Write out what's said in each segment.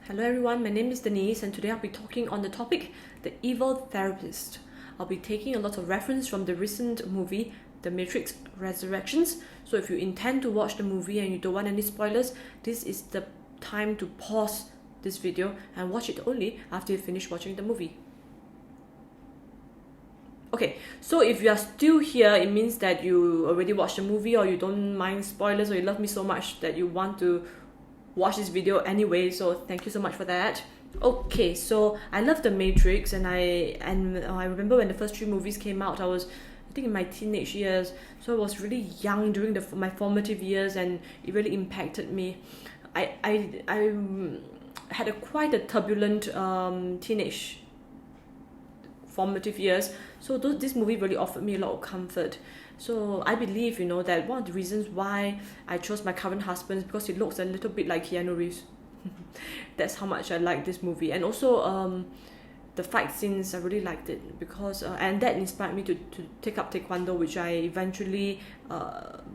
Hello everyone, my name is Denise and today I'll be talking on the topic, The Evil Therapist. I'll be taking a lot of reference from the recent movie, The Matrix Resurrections. So if you intend to watch the movie and you don't want any spoilers, this is the time to pause this video and watch it only after you finish watching the movie. Okay, so if you are still here, it means that you already watched the movie or you don't mind spoilers or you love me so much that you want to watch this video anyway, so thank you so much for that. Okay, so I love The Matrix and I remember when the first 3 movies came out, I think in my teenage years, so I was really young during my formative years and it really impacted me. I had quite a turbulent teenage formative years, so this movie really offered me a lot of comfort. So I believe, that one of the reasons why I chose my current husband is because he looks a little bit like Keanu Reeves. That's how much I like this movie. And also the fight scenes, I really liked it because and that inspired me to take up Taekwondo, which I eventually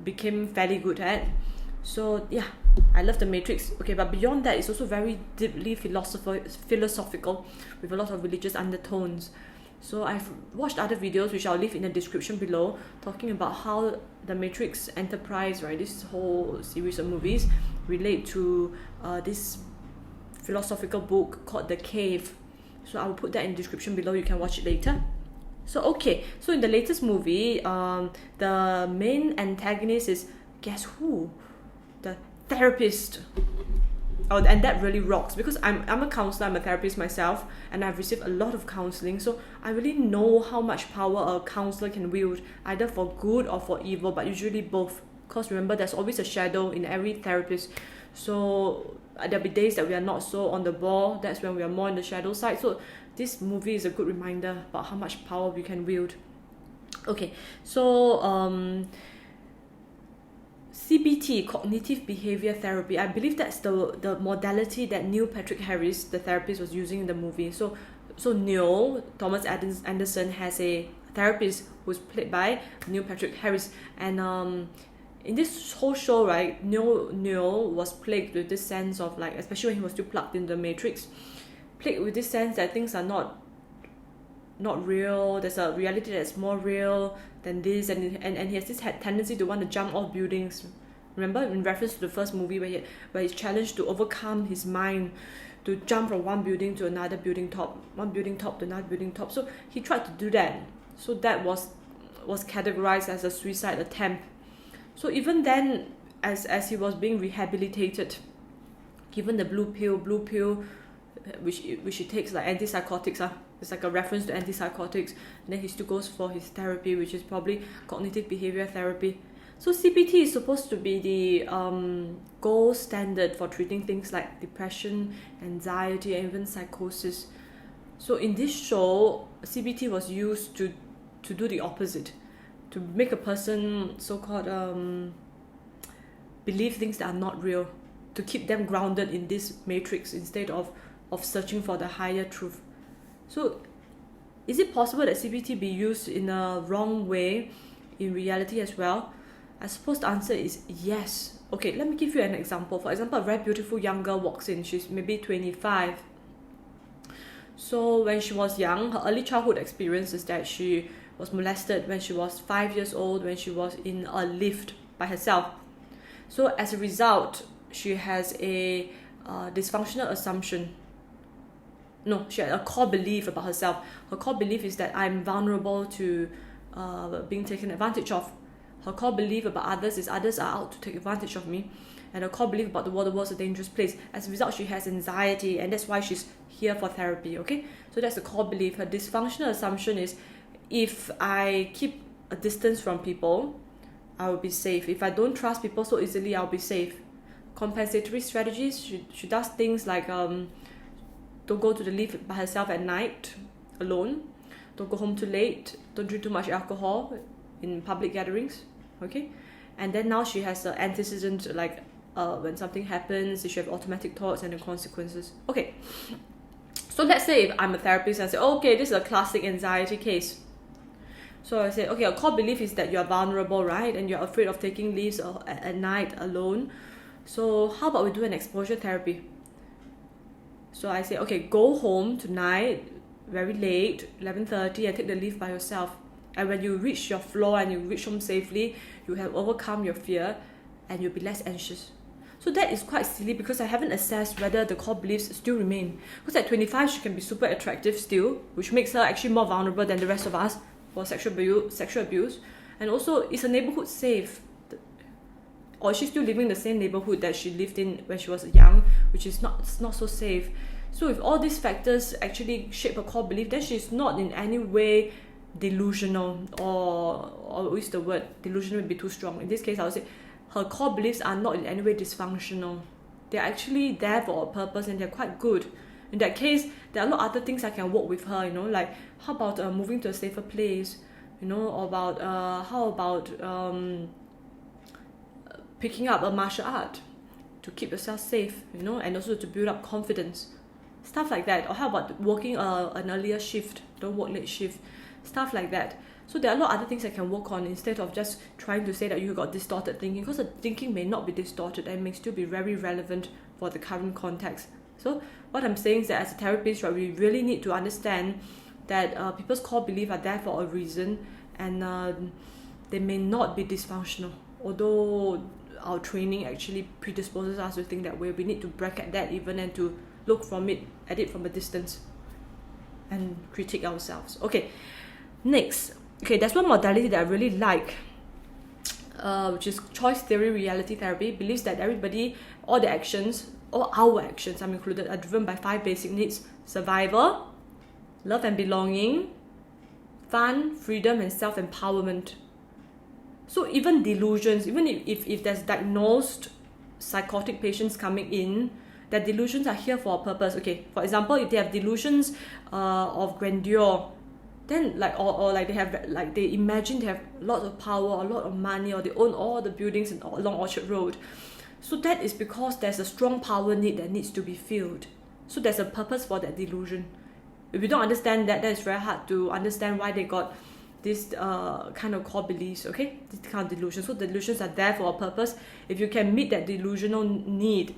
became fairly good at. So yeah, I love The Matrix. Okay, but beyond that, it's also very deeply philosophical with a lot of religious undertones. So I've watched other videos which I'll leave in the description below, talking about how the Matrix Enterprise, right, this whole series of movies relate to this philosophical book called The Cave. So I will put that in the description below, you can watch it later. So okay, so in the latest movie, the main antagonist is, guess who? The therapist. Oh, and that really rocks because I'm a counselor, I'm a therapist myself, and I've received a lot of counseling, so I really know how much power a counselor can wield, either for good or for evil, but usually both. Because remember, there's always a shadow in every therapist, so there'll be days that we are not so on the ball, that's when we are more on the shadow side. So this movie is a good reminder about how much power we can wield. Okay, so CBT, Cognitive Behavior Therapy, I believe that's the modality that Neil Patrick Harris, the therapist, was using in the movie. So Neil, Thomas Anderson, has a therapist who's played by Neil Patrick Harris. And in this whole show, right, Neil was plagued with this sense of, like, especially when he was still plugged in the Matrix, plagued with this sense that things are not real, there's a reality that's more real than this, and he has this tendency to want to jump off buildings. Remember, in reference to the first movie where he's challenged to overcome his mind, to jump from one building to another building top, one building top to another building top. So he tried to do that. So that was categorized as a suicide attempt. So even then, as he was being rehabilitated, given the blue pill, which he takes like antipsychotics, it's like a reference to antipsychotics, and then he still goes for his therapy, which is probably cognitive behavior therapy. So CBT is supposed to be the gold standard for treating things like depression, anxiety, and even psychosis. So in this show, CBT was used to do the opposite, to make a person so-called believe things that are not real, to keep them grounded in this matrix instead of searching for the higher truth. So is it possible that CBT be used in a wrong way in reality as well? I suppose the answer is yes. Okay, let me give you an example. For example, a very beautiful young girl walks in. She's maybe 25. So when she was young, her early childhood experience is that she was molested when she was 5 years old, when she was in a lift by herself. So as a result, she has a dysfunctional assumption. No, she had a core belief about herself. Her core belief is that I'm vulnerable to being taken advantage of. Her core belief about others is others are out to take advantage of me. And her core belief about the world's a dangerous place. As a result, she has anxiety, and that's why she's here for therapy, okay? So that's the core belief. Her dysfunctional assumption is, if I keep a distance from people, I will be safe. If I don't trust people so easily, I'll be safe. Compensatory strategies, she does things like don't go to the lift by herself at night alone, don't go home too late, don't drink too much alcohol in public gatherings, okay? And then now she has an antecedent, like when something happens, she have automatic thoughts and the consequences. Okay, so let's say if I'm a therapist and I say, okay, this is a classic anxiety case. So I say, okay, a core belief is that you're vulnerable, right? And you're afraid of taking leaves at night alone. So how about we do an exposure therapy? So I say, okay, go home tonight, very late, 11:30, and take the lift by yourself. And when you reach your floor and you reach home safely, you have overcome your fear and you'll be less anxious. So that is quite silly because I haven't assessed whether the core beliefs still remain. Because at 25, she can be super attractive still, which makes her actually more vulnerable than the rest of us for sexual abuse. And also, is her neighborhood safe? Or is she still living in the same neighborhood that she lived in when she was young, which is not so safe? So if all these factors actually shape her core belief, then she's not in any way delusional, or what's the word? Delusional would be too strong. In this case, I would say her core beliefs are not in any way dysfunctional. They're actually there for a purpose and they're quite good. In that case, there are a lot of other things I can work with her, like how about moving to a safer place, or about how about picking up a martial art to keep yourself safe, and also to build up confidence. Stuff like that. Or how about working an earlier shift, don't work late shift, stuff like that. So there are a lot of other things I can work on instead of just trying to say that you got distorted thinking, because the thinking may not be distorted and may still be very relevant for the current context. So what I'm saying is that as a therapist, right, we really need to understand that people's core beliefs are there for a reason, and they may not be dysfunctional. Although our training actually predisposes us to think that way, we need to bracket that even and to look at it from a distance and critique ourselves. Okay, next. Okay, there's one modality that I really like, which is choice theory reality therapy. It believes that everybody, all the actions, all our actions, I'm included, are driven by 5 basic needs: survival, love and belonging, fun, freedom, and self-empowerment. So even delusions, even if there's diagnosed psychotic patients coming in, that delusions are here for a purpose. Okay, for example, if they have delusions of grandeur, then they imagine they have lots of power, a lot of money, or they own all the buildings along Orchard Road. So that is because there's a strong power need that needs to be filled. So there's a purpose for that delusion. If you don't understand that, then it's very hard to understand why they got this kind of core beliefs, okay? This kind of delusions. So delusions are there for a purpose. If you can meet that delusional need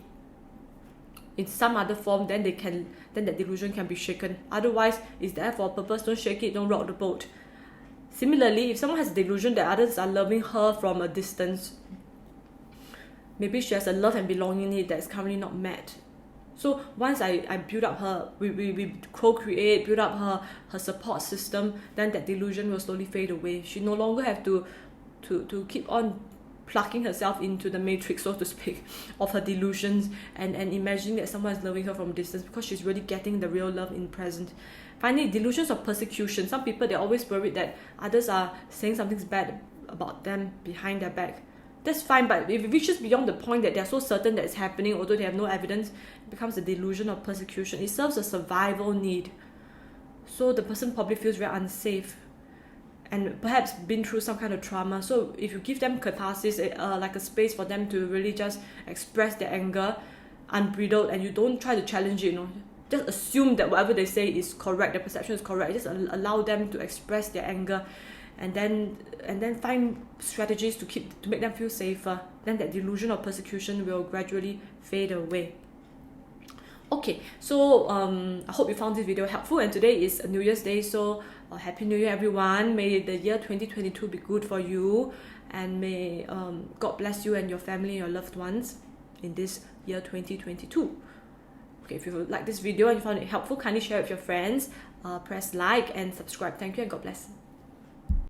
in some other form, then that delusion can be shaken. Otherwise, it's there for a purpose. Don't shake it, don't rock the boat. Similarly, if someone has a delusion that others are loving her from a distance, maybe she has a love and belonging need that is currently not met. So once I build up her, we co-create, build up her support system, then that delusion will slowly fade away. She no longer have to keep on plugging herself into the matrix, so to speak, of her delusions and imagining that someone is loving her from distance, because she's really getting the real love in present. Finally, delusions of persecution. Some people, they're always worried that others are saying something bad about them behind their back. That's fine, but if it reaches beyond the point that they're so certain that it's happening, although they have no evidence, it becomes a delusion of persecution. It serves a survival need. So the person probably feels very unsafe and perhaps been through some kind of trauma. So if you give them catharsis, like a space for them to really just express their anger unbridled, and you don't try to challenge it, just assume that whatever they say is correct, the perception is correct, just allow them to express their anger, and then find strategies to make them feel safer, then that delusion of persecution will gradually fade away. Okay, so I hope you found this video helpful, and today is New Year's Day, so Happy New Year everyone. May the year 2022 be good for you, and may God bless you and your family, your loved ones in this year 2022. Okay, if you like this video and you found it helpful, kindly share it with your friends, press like and subscribe. Thank you and God bless.